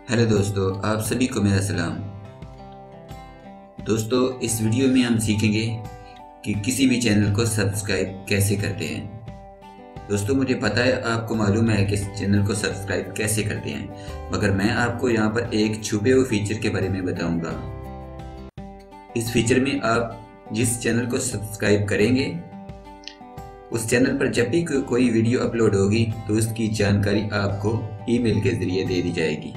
Hello दोस्तों, आप सभी को मेरा सलाम। दोस्तों, इस वीडियो में हम सीखेंगे कि किसी भी चैनल को सब्सक्राइब कैसे करते हैं। दोस्तों, मुझे पता है आपको मालूम है कि इस चैनल को सब्सक्राइब कैसे करते हैं, मगर मैं आपको यहाँ पर एक छुपे हुए फीचर के बारे में बताऊंगा। इस फीचर में आप जिस चैनल को सब्सक्राइब करेंगे उस चैनल पर जब भी कोई वीडियो अपलोड होगी तो उसकी जानकारी आपको ईमेल के जरिए दे दी जाएगी।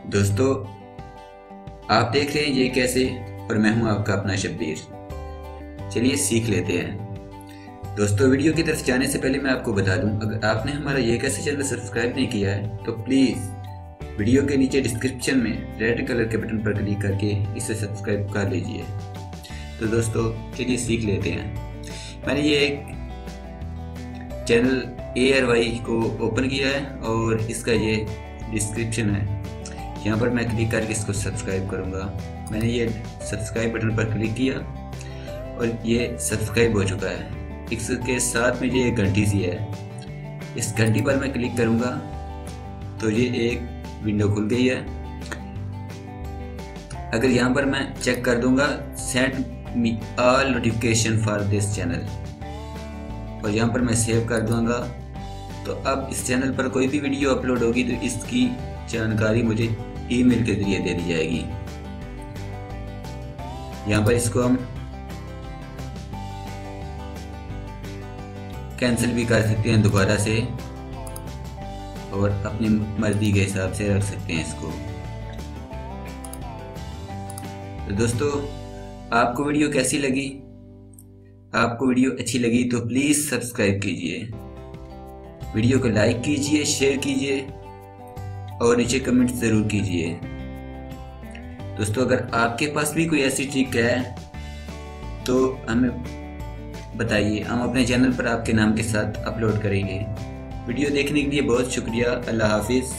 दोस्तों, आप देख रहे हैं ये कैसे, और मैं हूं आपका अपना शब्बीर। चलिए सीख लेते हैं। दोस्तों, वीडियो की तरफ जाने से पहले मैं आपको बता दूं, अगर आपने हमारा ये कैसे चैनल सब्सक्राइब नहीं किया है तो प्लीज़ वीडियो के नीचे डिस्क्रिप्शन में रेड कलर के बटन पर क्लिक करके इसे सब्सक्राइब कर लीजिए। तो दोस्तों, चलिए सीख लेते हैं। मैंने ये एक चैनल ARY को ओपन किया है और इसका ये डिस्क्रिप्शन है। यहाँ पर मैं क्लिक करके इसको सब्सक्राइब करूँगा। मैंने ये सब्सक्राइब बटन पर क्लिक किया और ये सब्सक्राइब हो चुका है। इसके साथ में ये एक घंटी सी है, इस घंटी पर मैं क्लिक करूँगा तो ये एक विंडो खुल गई है। अगर यहाँ पर मैं चेक कर दूंगा send me all notification for this channel और यहाँ पर मैं सेव कर दूंगा, तो अब इस चैनल पर कोई भी वीडियो अपलोड होगी तो इसकी जानकारी मुझे ईमेल के जरिए दे दी जाएगी। यहाँ पर इसको हम कैंसिल भी कर सकते हैं दोबारा से और अपनी मर्जी के हिसाब से रख सकते हैं इसको। तो दोस्तों, आपको वीडियो कैसी लगी? आपको वीडियो अच्छी लगी तो प्लीज़ सब्सक्राइब कीजिए, वीडियो को लाइक कीजिए, शेयर कीजिए और नीचे कमेंट ज़रूर कीजिए। दोस्तों, अगर आपके पास भी कोई ऐसी ट्रिक है तो हमें बताइए, हम अपने चैनल पर आपके नाम के साथ अपलोड करेंगे। वीडियो देखने के लिए बहुत शुक्रिया। अल्लाह हाफिज़।